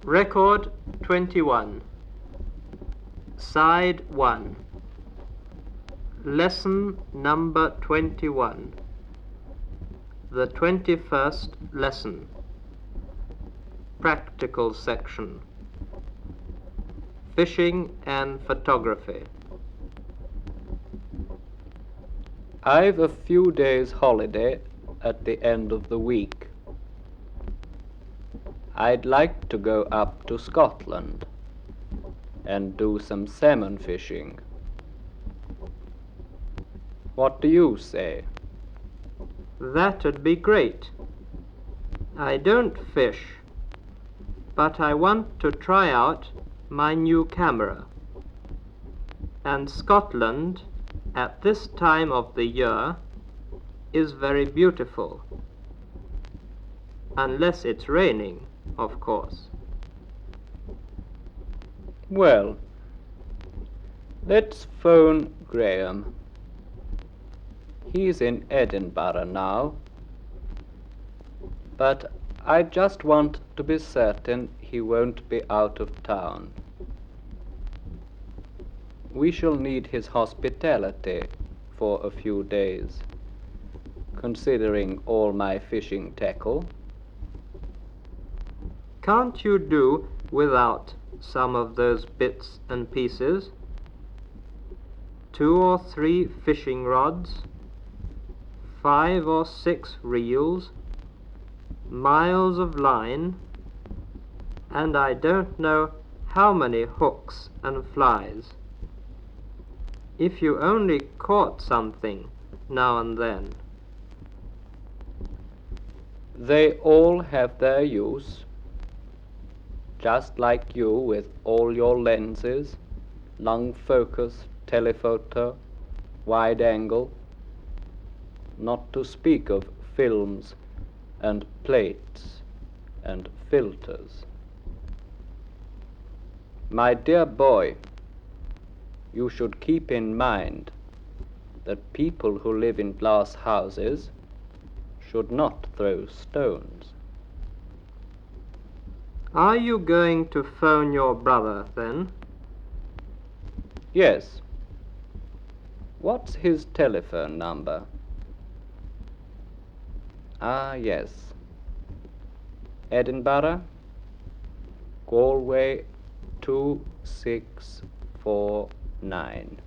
Record 21. Side 1. Lesson number 21. The 21st lesson. Practical section. Fishing and photography. I've a few days' holiday at the end of the week. I'd like to go up to Scotland and do some salmon fishing. What do you say? That'd be great. I don't fish, but I want to try out my new camera. And Scotland, at this time of the year, is very beautiful. Unless it's raining, of course. Well, let's phone Graham. He's in Edinburgh now, but I just want to be certain he won't be out of town. We shall need his hospitality for a few days, considering all my fishing tackle. Can't you do without some of those bits and pieces? 2 or 3 fishing rods, 5 or 6 reels, miles of line, and I don't know how many hooks and flies. If you only caught something now and then. They all have their use, just like you with all your lenses, long focus, telephoto, wide angle, not to speak of films and plates and filters. My dear boy, you should keep in mind that people who live in glass houses should not throw stones. Are you going to phone your brother, then? Yes. What's his telephone number? Ah, yes. Edinburgh, Galway 2649.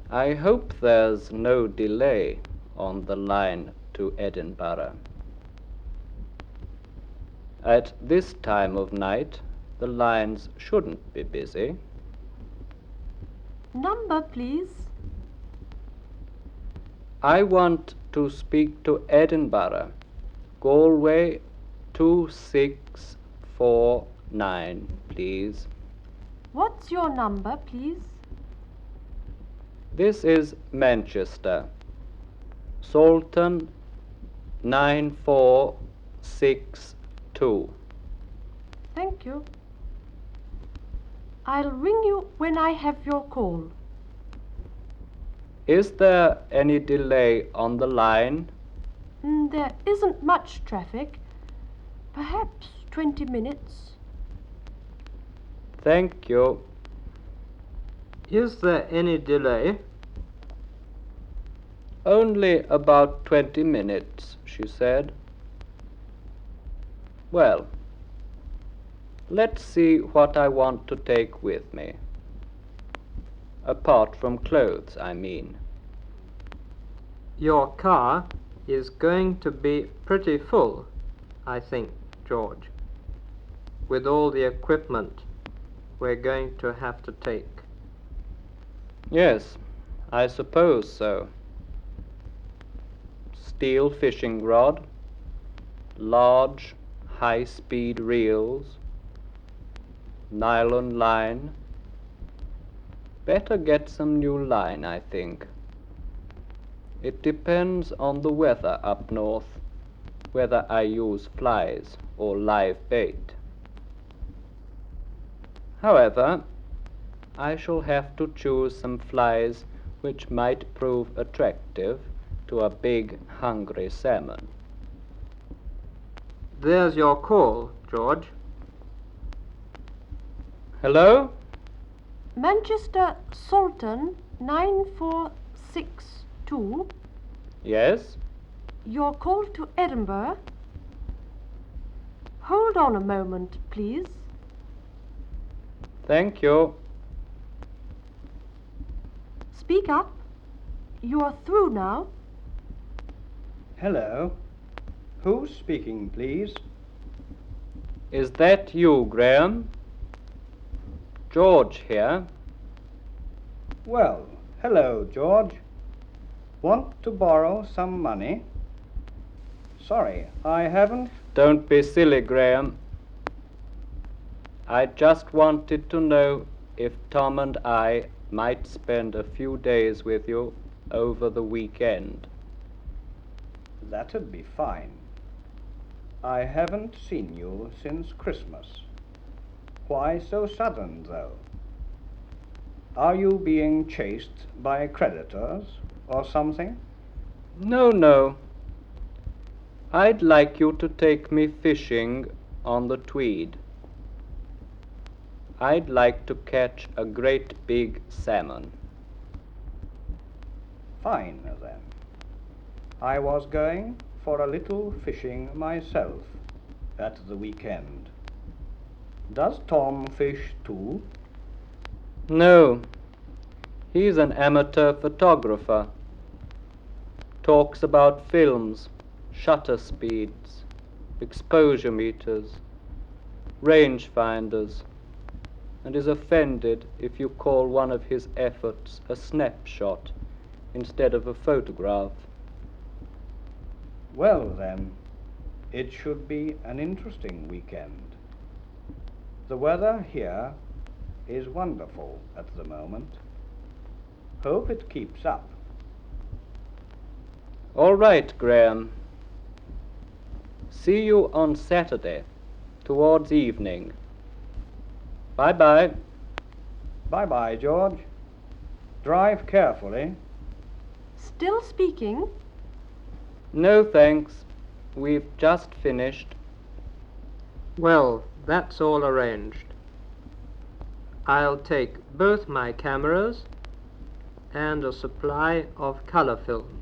I hope there's no delay on the line to Edinburgh. At this time of night, the lines shouldn't be busy. Number, please. I want to speak to Edinburgh, Galway 2649, please. What's your number, please? This is Manchester, Salton 9462. Thank you. I'll ring you when I have your call. Is there any delay on the line? There isn't much traffic. Perhaps 20 minutes. Thank you. Is there any delay? Only about 20 minutes, she said. Well, let's see what I want to take with me. Apart from clothes, I mean. Your car is going to be pretty full, I think, George, with all the equipment we're going to have to take. Yes, I suppose so. Steel fishing rod, large high-speed reels, nylon line. Better get some new line, I think. It depends on the weather up north, whether I use flies or live bait. However, I shall have to choose some flies which might prove attractive to a big, hungry salmon. There's your call, George. Hello? Manchester Sultan 9462. Yes? Your call to Edinburgh. Hold on a moment, please. Thank you. Speak up. You are through now. Hello. Who's speaking, please? Is that you, Graham? George here. Well, hello, George. Want to borrow some money? Sorry, I haven't. Don't be silly, Graham. I just wanted to know if Tom and I might spend a few days with you over the weekend. That'd be fine. I haven't seen you since Christmas. Why so sudden, though? Are you being chased by creditors or something? No, no. I'd like you to take me fishing on the Tweed. I'd like to catch a great big salmon. Fine, then. I was going for a little fishing myself at the weekend. Does Tom fish too? No, he's an amateur photographer. Talks about films, shutter speeds, exposure meters, rangefinders, and is offended if you call one of his efforts a snapshot instead of a photograph. Well, then, it should be an interesting weekend. The weather here is wonderful at the moment. Hope it keeps up. All right, Graham. See you on Saturday, towards evening. Bye-bye. Bye-bye, George. Drive carefully. Still speaking? No, thanks. We've just finished. Well, that's all arranged. I'll take both my cameras and a supply of color film.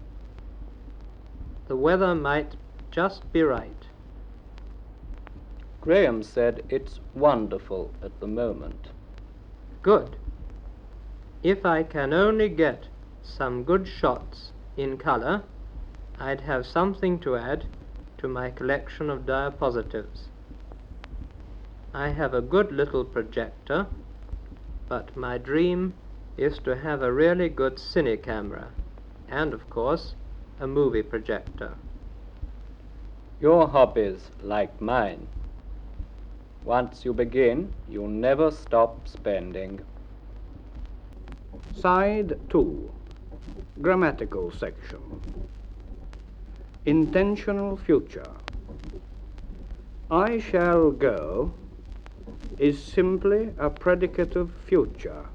The weather might just be right. Graham said it's wonderful at the moment. Good. If I can only get some good shots in color, I'd have something to add to my collection of diapositives. I have a good little projector, but my dream is to have a really good cine camera and, of course, a movie projector. Your hobbies, like mine. Once you begin, you'll never stop spending. Side 2. Grammatical section. Intentional future. I shall go is simply a predicative future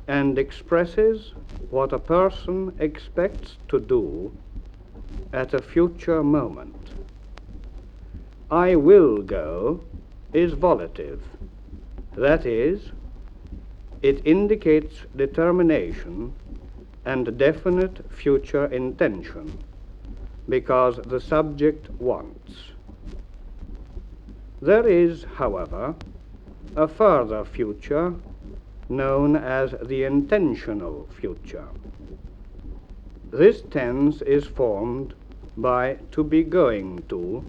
and expresses what a person expects to do at a future moment. I will go is volitive. That is, it indicates determination and definite future intention because the subject wants. There is, however, a further future known as the intentional future. This tense is formed by to be going to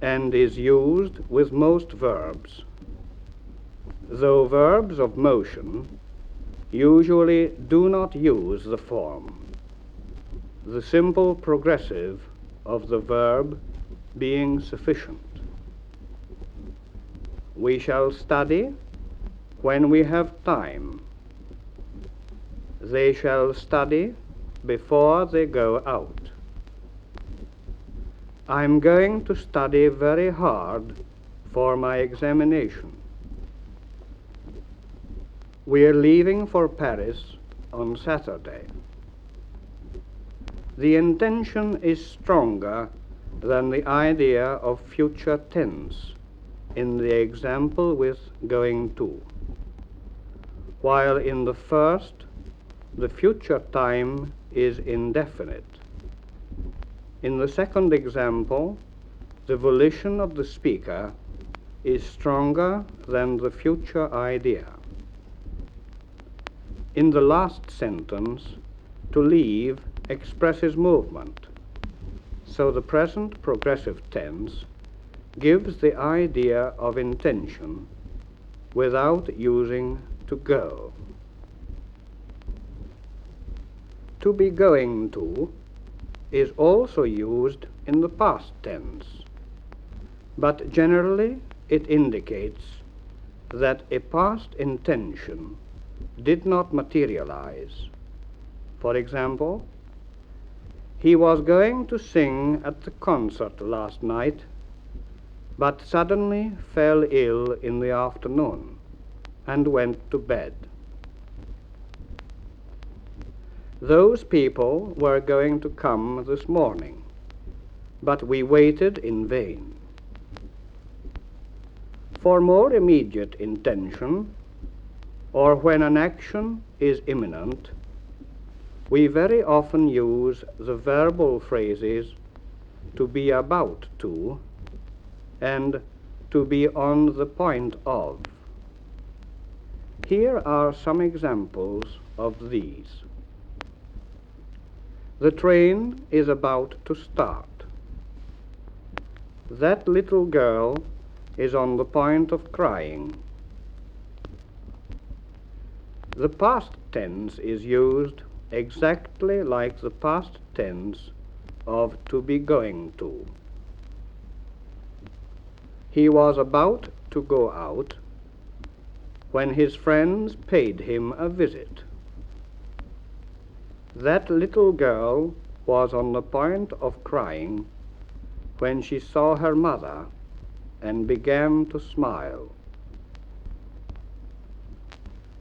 and is used with most verbs, though verbs of motion usually do not use the form, the simple progressive of the verb being sufficient. We shall study when we have time. They shall study before they go out. I'm going to study very hard for my examination. We're leaving for Paris on Saturday. The intention is stronger than the idea of future tense in the example with going to, while in the first the future time is indefinite. In the second example, the volition of the speaker is stronger than the future idea. In the last sentence, to leave expresses movement, so the present progressive tense gives the idea of intention without using to go. To be going to is also used in the past tense, but generally it indicates that a past intention did not materialize. For example, he was going to sing at the concert last night, but suddenly fell ill in the afternoon and went to bed. Those people were going to come this morning, but we waited in vain. For more immediate intention, or when an action is imminent, we very often use the verbal phrases to be about to and to be on the point of. Here are some examples of these. The train is about to start. That little girl is on the point of crying. The past tense is used exactly like the past tense of to be going to. He was about to go out when his friends paid him a visit. That little girl was on the point of crying when she saw her mother and began to smile.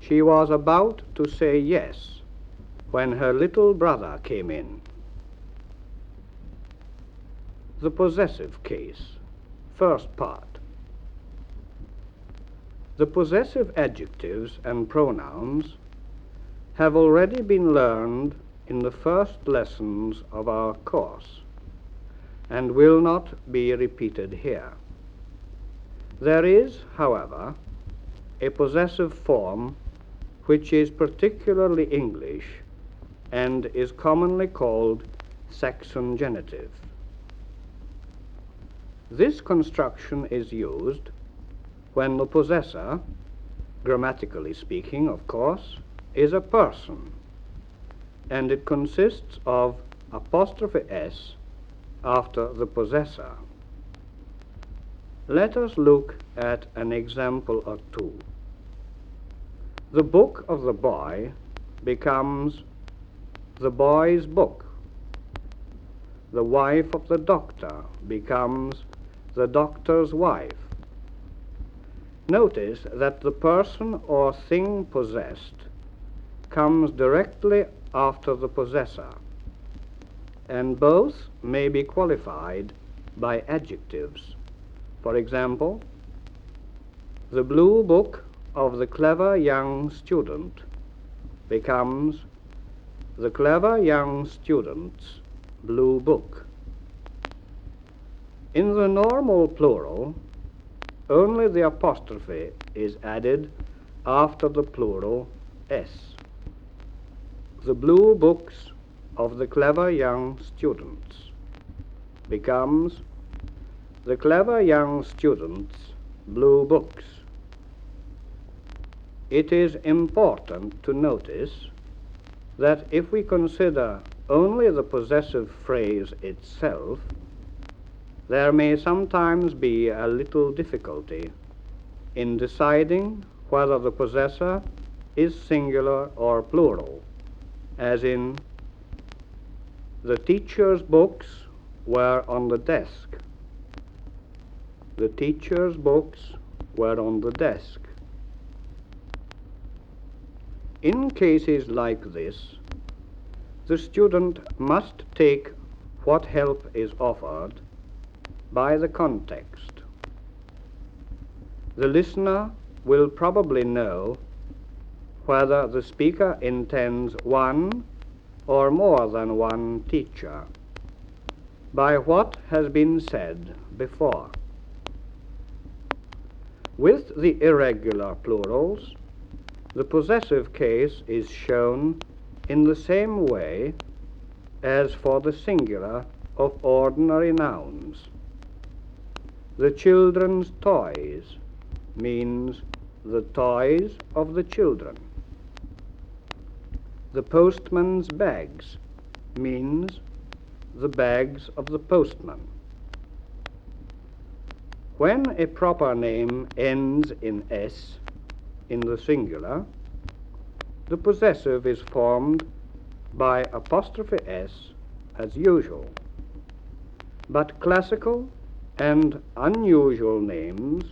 She was about to say yes when her little brother came in. The possessive case, first part. The possessive adjectives and pronouns have already been learned in the first lessons of our course and will not be repeated here. There is, however, a possessive form which is particularly English and is commonly called Saxon genitive. This construction is used when the possessor, grammatically speaking, of course, is a person, and it consists of apostrophe s after the possessor. Let us look at an example or two. The book of the boy becomes the boy's book. The wife of the doctor becomes the doctor's wife. Notice that the person or thing possessed comes directly after the possessor, and both may be qualified by adjectives. For example, the blue book of the clever young student becomes the clever young student's blue book. In the normal plural, only the apostrophe is added after the plural s. The blue books of the clever young students becomes the clever young student's blue books. It is important to notice that if we consider only the possessive phrase itself, there may sometimes be a little difficulty in deciding whether the possessor is singular or plural, as in, the teacher's books were on the desk. The teacher's books were on the desk. In cases like this, the student must take what help is offered by the context. The listener will probably know whether the speaker intends one or more than one teacher by what has been said before. With the irregular plurals, the possessive case is shown in the same way as for the singular of ordinary nouns. The children's toys means the toys of the children. The postman's bags means the bags of the postman. When a proper name ends in s in the singular, the possessive is formed by apostrophe s as usual. But classical and unusual names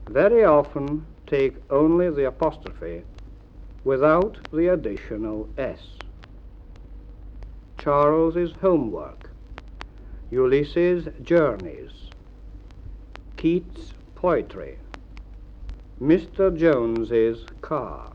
very often take only the apostrophe without the additional s. Charles's homework, Ulysses' journeys, Keats' poetry, Mr. Jones's car.